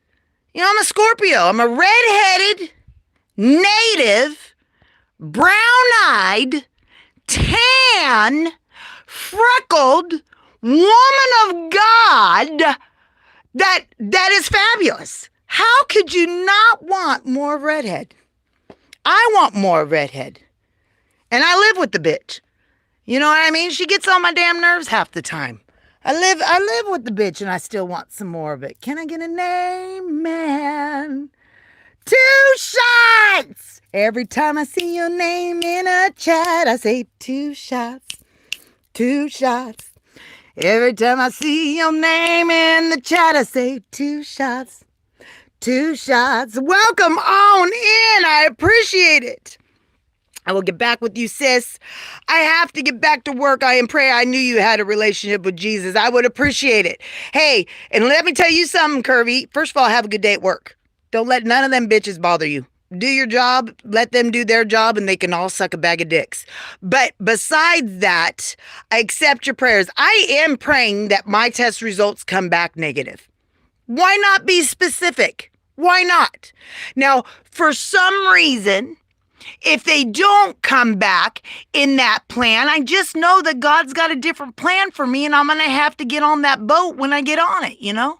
Speaker 1: You know, I'm a Scorpio. I'm a red-headed, native, brown-eyed, tan, freckled woman of God that is fabulous. How could you not want more redhead? I want more redhead. And I live with the bitch. You know what I mean? She gets on my damn nerves half the time. I live with the bitch, and I still want some more of it. Can I get a name, man? 2 shots! Every time I see your name in a chat, I say 2 shots. 2 shots. Every time I see your name in the chat, I say 2 shots. 2 shots. Welcome on in. I appreciate it. I will get back with you, sis. I have to get back to work. I am praying. I knew you had a relationship with Jesus. I would appreciate it. Hey, and let me tell you something, Curvy. First of all, have a good day at work. Don't let none of them bitches bother you. Do your job. Let them do their job, and they can all suck a bag of dicks. But besides that, I accept your prayers. I am praying that my test results come back negative. Why not be specific? Why not? Now, for some reason, if they don't come back in that plan, I just know that God's got a different plan for me, and I'm going to have to get on that boat when I get on it, you know?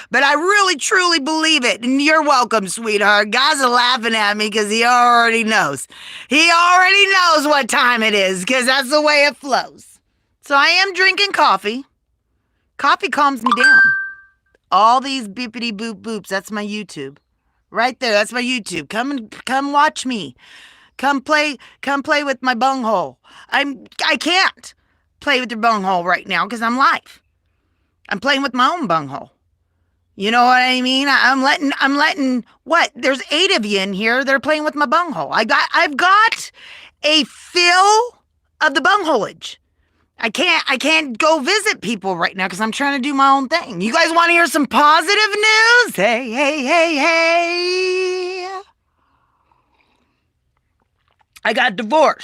Speaker 1: But I really, truly believe it. And you're welcome, sweetheart. God's laughing at me because he already knows. He already knows what time it is because that's the way it flows. So I am drinking coffee. Coffee calms me down. All these beepity boop boops. That's my YouTube. Right there. That's my YouTube. Come watch me. Come play with my bunghole. I can't play with your bunghole right now because I'm live. I'm playing with my own bunghole. You know what I mean? I'm letting what? There's 8 of you in here. They're playing with my bunghole. I've got a fill of the bungholeage. I can't go visit people right now because I'm trying to do my own thing. You guys want to hear some positive news? Hey. I got divorced.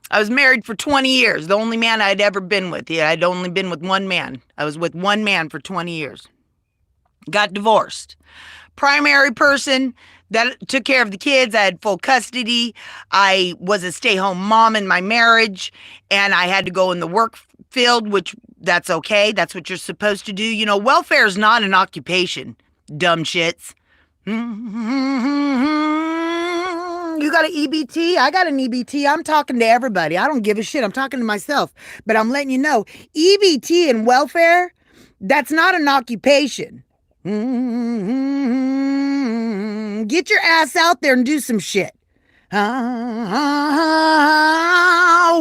Speaker 1: I was married for 20 years. The only man I'd ever been with. Yeah, I'd only been with one man. I was with one man for 20 years. Got divorced. Primary person that took care of the kids. I had full custody. I was a stay-home mom in my marriage, and I had to go in the work field, which that's okay. That's what you're supposed to do. You know, welfare is not an occupation, dumb shits. You got an EBT? I got an EBT. I'm talking to everybody. I don't give a shit. I'm talking to myself. But I'm letting you know, EBT and welfare, that's not an occupation. Get your ass out there and do some shit.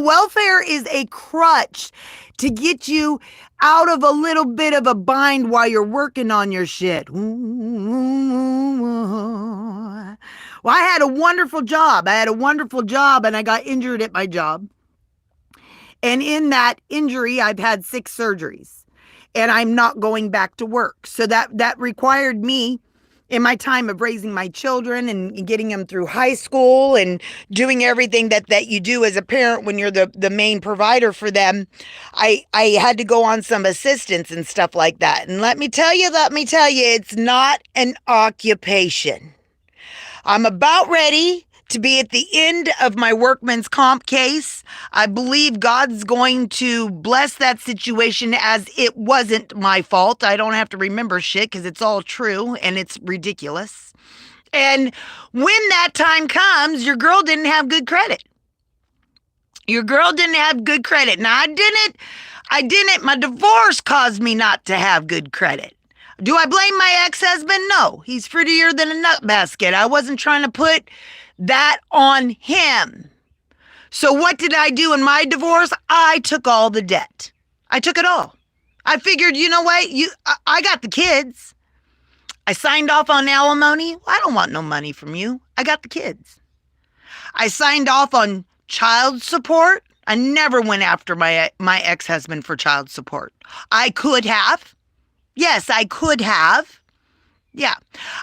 Speaker 1: Welfare is a crutch to get you out of a little bit of a bind while you're working on your shit. Well, I had a wonderful job. And I got injured at my job. And in that injury, I've had 6 surgeries. And I'm not going back to work. So that required me, in my time of raising my children and getting them through high school and doing everything that you do as a parent when you're the main provider for them, I had to go on some assistance and stuff like that. And let me tell you, it's not an occupation. I'm about ready to be at the end of my workman's comp case. I believe God's going to bless that situation as it wasn't my fault. I don't have to remember shit because it's all true and it's ridiculous. And when that time comes, your girl didn't have good credit. Now, I didn't. My divorce caused me not to have good credit. Do I blame my ex-husband? No. He's prettier than a nut basket. I wasn't trying to put that on him. So what did I do in my divorce? I took all the debt. I took it all. I figured, you know what? I got the kids. I signed off on alimony. I don't want no money from you. I got the kids. I signed off on child support. I never went after my ex-husband for child support. I could have. Yes, I could have. Yeah.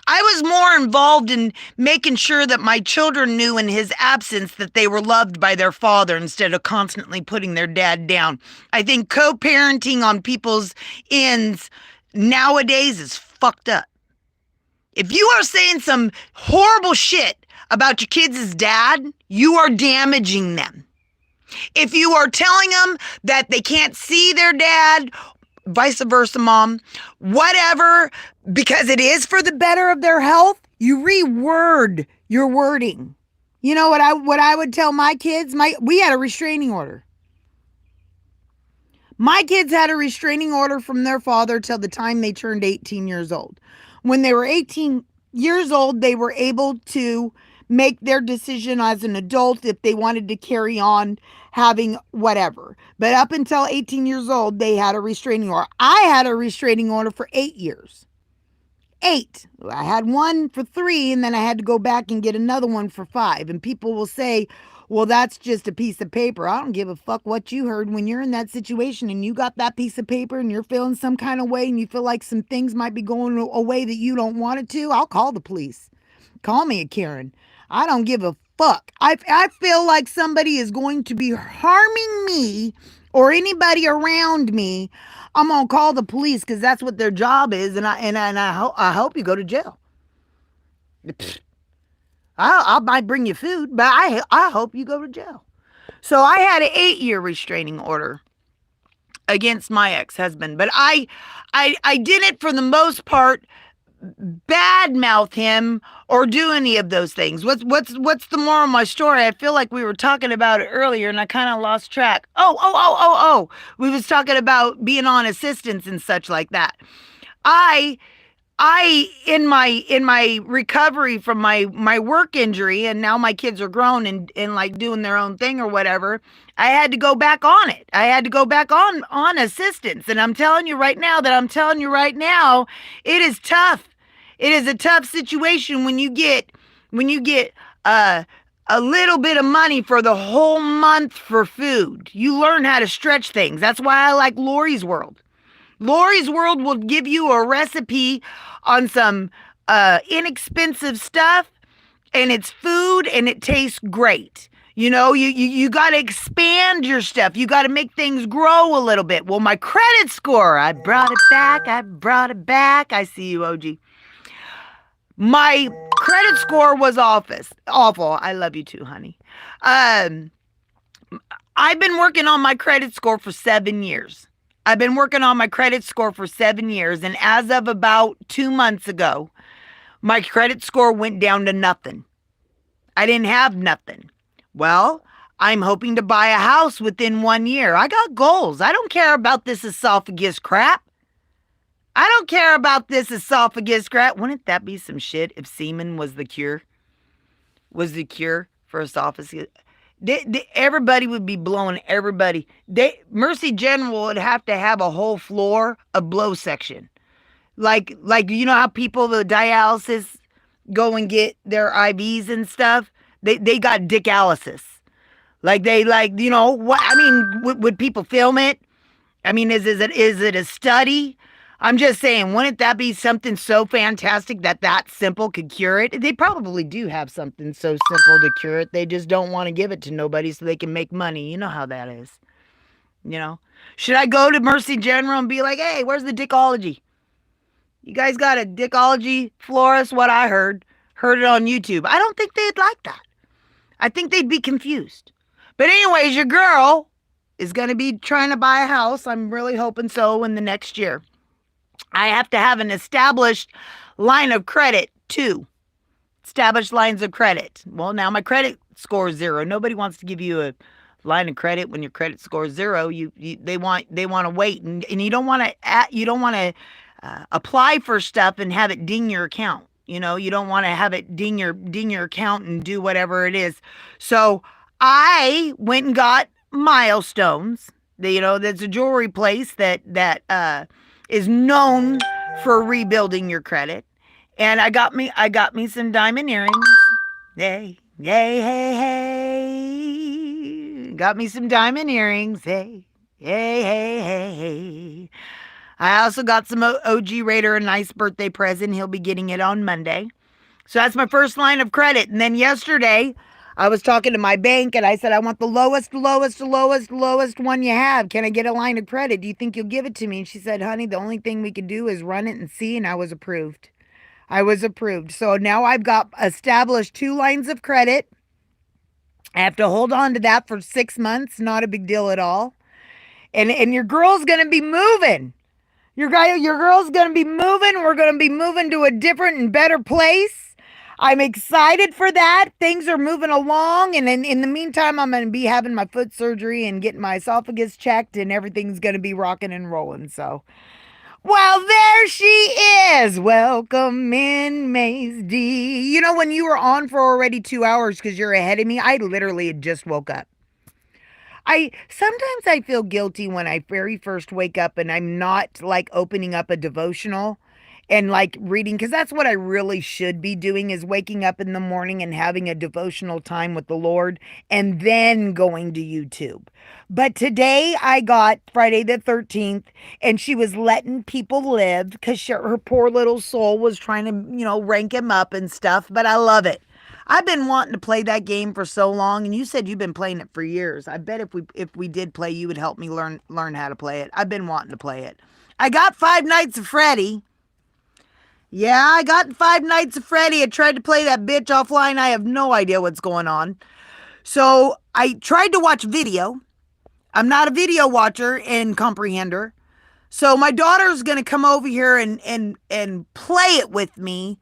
Speaker 1: I was more involved in making sure that my children knew in his absence that they were loved by their father instead of constantly putting their dad down. I think co-parenting on people's ends nowadays is fucked up. If you are saying some horrible shit about your kids' dad, you are damaging them. If you are telling them that they can't see their dad, vice versa, mom, whatever, because it is for the better of their health, you reword your wording. You know what I would tell my kids? We had a restraining order. My kids had a restraining order from their father till the time they turned 18 years old. When they were 18 years old, they were able to make their decision as an adult if they wanted to carry on having whatever. But up until 18 years old, they had a restraining order. I had a restraining order for 8 years. 8. I had one for 3, and then I had to go back and get another one for 5. And people will say, well, that's just a piece of paper. I don't give a fuck what you heard. When you're in that situation and you got that piece of paper and you're feeling some kind of way and you feel like some things might be going a way that you don't want it to, I'll call the police. Call me a Karen. I don't give a fuck. I feel like somebody is going to be harming me or anybody around me. I'm going to call the police because that's what their job is. And I hope you go to jail. I might bring you food, but I hope you go to jail. So I had an 8-year restraining order against my ex-husband, but I didn't, for the most part, badmouth him or do any of those things. What's the moral of my story? I feel like we were talking about it earlier and I kind of lost track. Oh. We was talking about being on assistance and such like that. I in my recovery from my work injury, and now my kids are grown and like doing their own thing or whatever, I had to go back on it. I had to go back on assistance. And I'm telling you right now it is tough. It is a tough situation when you get uh a little bit of money for the whole month for food. You learn how to stretch things. That's why I like Lori's World. Lori's World will give you a recipe on some inexpensive stuff, and it's food and it tastes great. You got to expand your stuff. You got to make things grow a little bit. Well, my credit score, I brought it back. I see you, OG. My credit score was awful. I love you too, honey. Um, I've been working on my credit score for 7 years. I've been working on my credit score for 7 years, and as of about 2 months ago, my credit score went down to nothing. I didn't have nothing. Well, I'm hoping to buy a house within 1 year. I got goals. I don't care about this esophagus crap. I don't care about this esophagus crap. Wouldn't that be some shit if semen was the cure? Was the cure for esophagus? Everybody would be blowing everybody. Mercy General would have to have a whole floor of blow section. Like you know how people the dialysis go and get their IVs and stuff? They got dickalysis. Like what I mean, would people film it? I mean, is it a study? I'm just saying, wouldn't that be something so fantastic that simple could cure it? They probably do have something so simple to cure it. They just don't want to give it to nobody so they can make money. You know how that is. Should I go to Mercy General and be like, hey, where's the dickology? You guys got a dickology florist? What I heard it on YouTube. I don't think they'd like that. I think they'd be confused. But anyways, your girl is going to be trying to buy a house. I'm really hoping so in the next year. I have to have an established line of credit too. Established lines of credit. Well, now my credit score is 0. Nobody wants to give you a line of credit when your credit score is 0. They want to wait, and you don't want to apply for stuff and have it ding your account. You don't want to have it ding your account and do whatever it is. So I went and got Milestones. That's a jewelry place that is known for rebuilding your credit. And I got me some diamond earrings. Hey, hey, hey, hey. Got me some diamond earrings. Hey, hey, hey, hey, hey. I also got some OG Raider a nice birthday present. He'll be getting it on Monday. So that's my first line of credit. And then yesterday, I was talking to my bank and I said, I want the lowest one you have. Can I get a line of credit? Do you think you'll give it to me? And she said, honey, the only thing we can do is run it and see. And I was approved. So now I've got established 2 lines of credit. I have to hold on to that for 6 months. Not a big deal at all. And your girl's going to be moving. Your girl's going to be moving. We're going to be moving to a different and better place. I'm excited for that. Things are moving along. And in the meantime, I'm going to be having my foot surgery and getting my esophagus checked, and everything's going to be rocking and rolling. So, well, there she is. Welcome in, Maze D. When you were on for already 2 hours because you're ahead of me, I literally had just woke up. Sometimes I feel guilty when I very first wake up and I'm not like opening up a devotional and like reading, because that's what I really should be doing, is waking up in the morning and having a devotional time with the Lord and then going to YouTube. But today I got Friday the 13th, and she was letting people live because her poor little soul was trying to, rank him up and stuff. But I love it. I've been wanting to play that game for so long, and you said you've been playing it for years. I bet if we did play, you would help me learn how to play it. I've been wanting to play it. I got Five Nights at Freddy. Yeah, I got Five Nights at Freddy. I tried to play that bitch offline. I have no idea what's going on. So I tried to watch video. I'm not a video watcher and comprehender. So my daughter's going to come over here and play it with me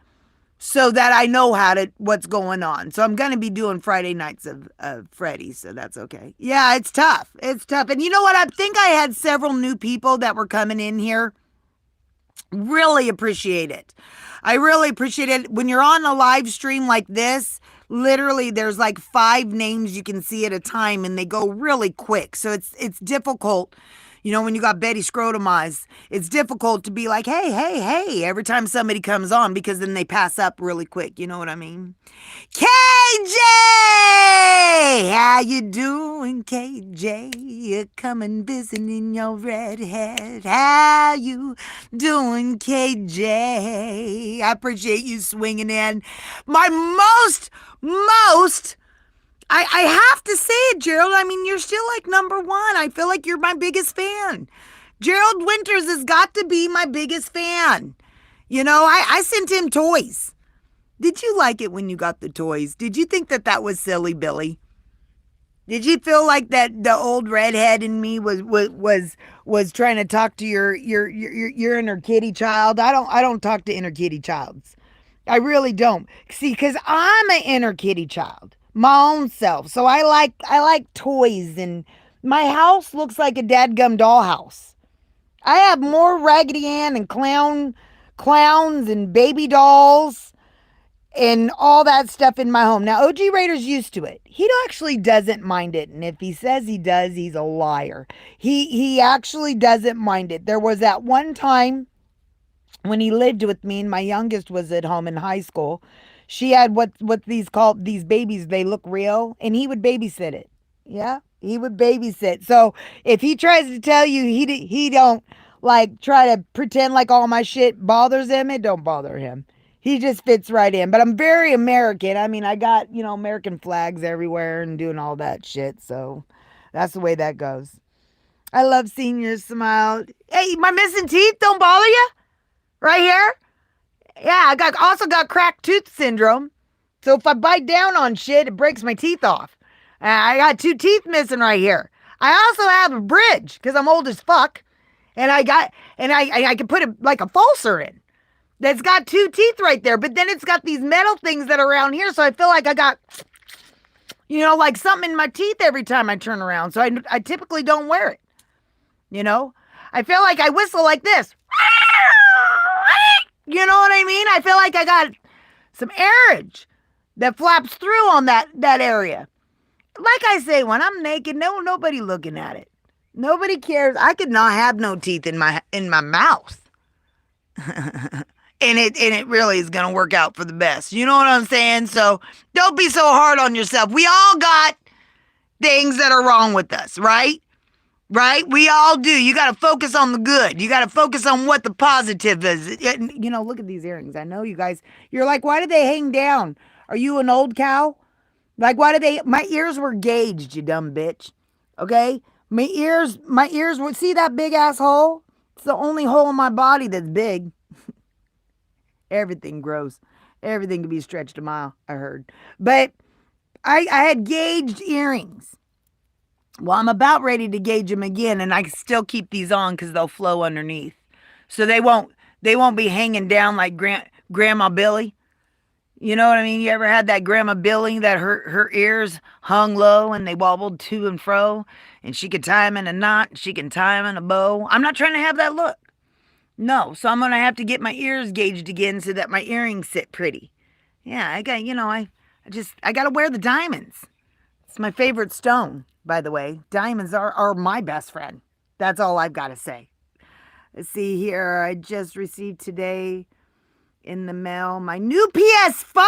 Speaker 1: so that I know what's going on. So I'm going to be doing Friday Nights of Freddy, so that's okay. Yeah, it's tough. And you know what? I think I had several new people that were coming in here. Really appreciate it. I really appreciate it. When you're on a live stream like this, literally there's like 5 names you can see at a time and they go really quick. So it's difficult. You know, when you got Betty Scrotum eyes, it's difficult to be like, hey, hey, hey, every time somebody comes on because then they pass up really quick. You know what I mean? KJ! How you doing, KJ? You coming visiting your redhead. How you doing, KJ? I appreciate you swinging in. My most, I have to say it, Gerald. I mean, you're still like number one. I feel like you're my biggest fan. Gerald Winters has got to be my biggest fan. You know, I sent him toys. Did you like it when you got the toys? Did you think that that was silly, Billy? Did you feel like that the old redhead in me was trying to talk to your inner kitty child? I don't talk to inner kitty childs. I really don't. See, because I'm an inner kitty child, my own self. So I like toys, and my house looks like a dadgum dollhouse. I have more Raggedy Ann and clowns and baby dolls and all that stuff in my home. Now, OG Raider's used to it. He actually doesn't mind it, and if he says he does, he's a liar. He actually doesn't mind it. There was that one time when he lived with me, and my youngest was at home in high school. She had what these babies. They look real, and he would babysit it. Yeah, he would babysit. So if he tries to tell you he don't like try to pretend like all my shit bothers him, it don't bother him. He just fits right in. But I'm very American. I mean, I got, American flags everywhere and doing all that shit. So that's the way that goes. I love seeing your smile. Hey, my missing teeth don't bother you? Right here? Yeah, also got cracked tooth syndrome. So if I bite down on shit, it breaks my teeth off. I got 2 teeth missing right here. I also have a bridge because I'm old as fuck. And I can put like a falser in that's got 2 teeth right there, but then it's got these metal things that are around here, so I feel like I got, like something in my teeth every time I turn around, so I typically don't wear it, I feel like I whistle like this. You know what I mean? I feel like I got some airage that flaps through on that area. Like I say, when I'm naked, nobody looking at it. Nobody cares. I could not have no teeth in my mouth. And it really is gonna work out for the best. You know what I'm saying? So don't be so hard on yourself. We all got things that are wrong with us, right? Right? We all do. You got to focus on the good. You got to focus on what the positive is. Look at these earrings. I know you guys. You're like, why did they hang down? Are you an old cow? Like, why did they? My ears were gauged, you dumb bitch. Okay, my ears. See that big ass hole? It's the only hole in my body that's big. Everything grows. Everything can be stretched a mile, I heard. But I had gauged earrings. Well, I'm about ready to gauge them again, and I still keep these on because they'll flow underneath. So they won't be hanging down like Grandma Billy. You know what I mean? You ever had that Grandma Billy that her ears hung low and they wobbled to and fro, and she could tie them in a knot, she can tie them in a bow? I'm not trying to have that look. No, so I'm gonna have to get my ears gauged again so that my earrings sit pretty. Yeah, I got I gotta wear the diamonds. It's my favorite stone, by the way. Diamonds are my best friend. That's all I've got to say. Let's see here. I just received today in the mail my new PS5.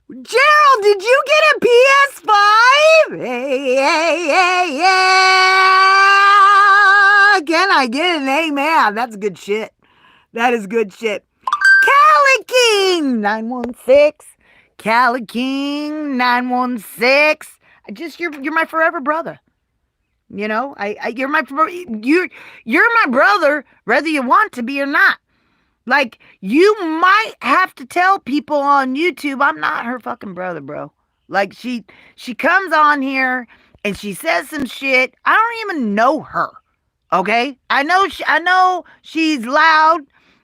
Speaker 1: Gerald, did you get a PS5? Hey, hey, hey, yeah. Can I get an amen? That's good shit. That is good shit. Cali King 916. Cali King 916. You're my forever brother. You're my brother whether you want to be or not. Like, you might have to tell people on YouTube I'm not her fucking brother, bro. Like, she comes on here and she says some shit. I don't even know her. Okay? I know she's loud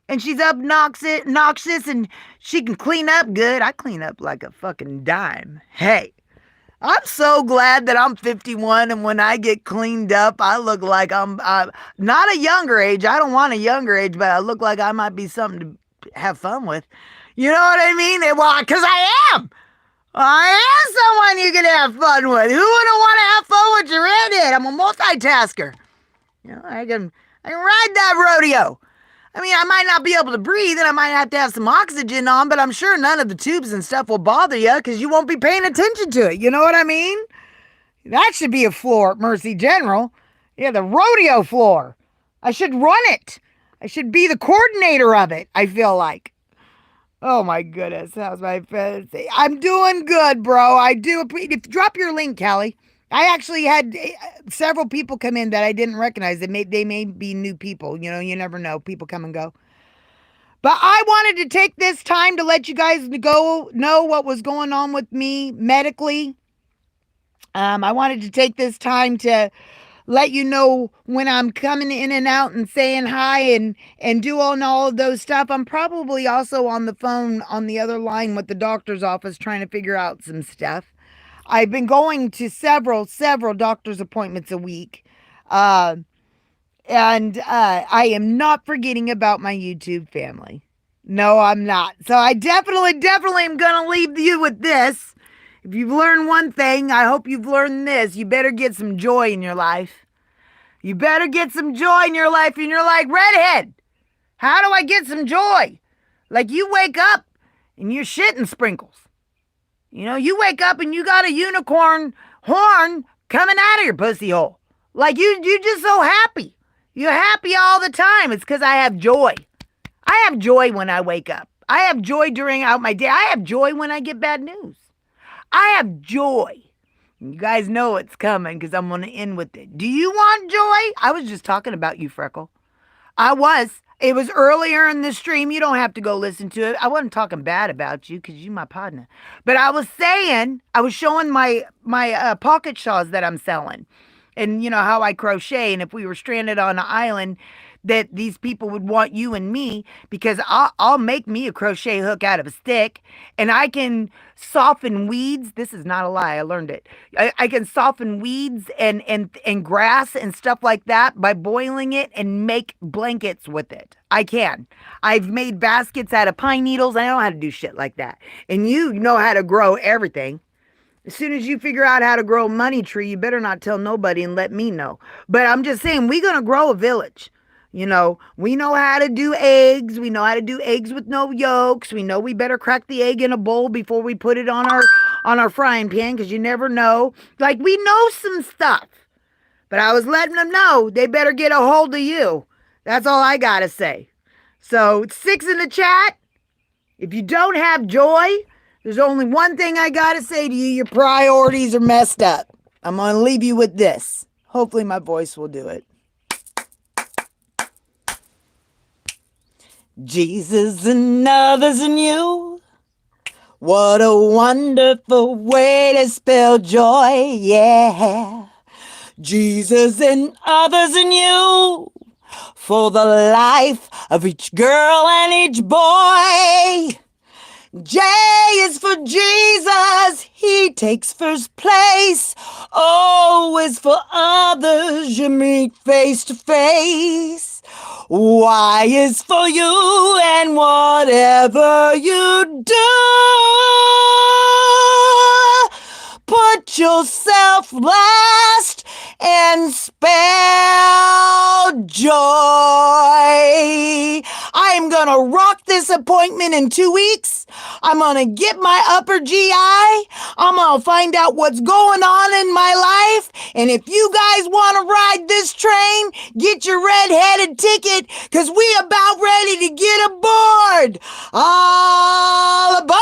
Speaker 1: and she's obnoxious and she can clean up good. I clean up like a fucking dime. Hey, I'm so glad that I'm 51, and when I get cleaned up, I look like I'm not a younger age. I don't want a younger age, but I look like I might be something to have fun with. You know what I mean? Well, because I am. I am someone you can have fun with. Who wouldn't want to have fun with your redhead? I'm a multitasker. You know, I can ride that rodeo. I mean, I might not be able to breathe and I might have to have some oxygen on, but I'm sure none of the tubes and stuff will bother you because you won't be paying attention to it. You know what I mean? That should be a floor at Mercy General. Yeah, the rodeo floor. I should run it. I should be the coordinator of it, I feel like. Oh my goodness, how's my fantasy? I'm doing good, bro. I do. Drop your link, Callie. I actually had several people come in that I didn't recognize. They may be new people. You know, you never know. People come and go. But I wanted to take this time to let you guys know what was going on with me medically. I wanted to take this time to let you know when I'm coming in and out and saying hi and do all of those stuff. I'm probably also on the phone on the other line with the doctor's office trying to figure out some stuff. I've been going to several doctor's appointments a week. And I am not forgetting about my YouTube family. No, I'm not. So I definitely am going to leave you with this. If you've learned one thing, I hope you've learned this. You better get some joy in your life. You better get some joy in your life. And you're like, Redhead, how do I get some joy? Like you wake up and you're shitting sprinkles. You know, you wake up and you got a unicorn horn coming out of your pussy hole. Like you're just so happy. You're happy all the time. It's because I have joy. I have joy when I wake up. I have joy during out my day. I have joy when I get bad news. I have joy. You guys know it's coming because I'm going to end with it. Do you want joy? I was just talking about you, Freckle. I was. It was earlier in the stream. You don't have to go listen to it. I wasn't talking bad about you because you my partner. But I was saying, I was showing my pocket shawls that I'm selling. And you know how I crochet. And if we were stranded on an island, that these people would want you and me because I'll make me a crochet hook out of a stick and I can soften weeds. This is not a lie. I learned it. I can soften weeds and grass and stuff like that by boiling it and make blankets with it. I can. I've made baskets out of pine needles. I know how to do shit like that. And you know how to grow everything. As soon as you figure out how to grow a money tree, you better not tell nobody and let me know. But I'm just saying, we're going to grow a village. You know, we know how to do eggs. We know how to do eggs with no yolks. We know we better crack the egg in a bowl before we put it on our frying pan because you never know. Like, we know some stuff. But I was letting them know they better get a hold of you. That's all I got to say. So, 6 in the chat. If you don't have joy, there's only one thing I got to say to you. Your priorities are messed up. I'm going to leave you with this. Hopefully my voice will do it. Jesus and others and you. What a wonderful way to spell joy, yeah. Jesus and others and you. For the life of each girl and each boy. J is for Jesus, he takes first place. O is for others you meet face to face. Y is for you and whatever you do. Put yourself last and spell joy. I am going to rock this appointment in 2 weeks. I'm going to get my upper GI. I'm going to find out what's going on in my life. And if you guys want to ride this train, get your red-headed ticket because we about ready to get aboard. All aboard!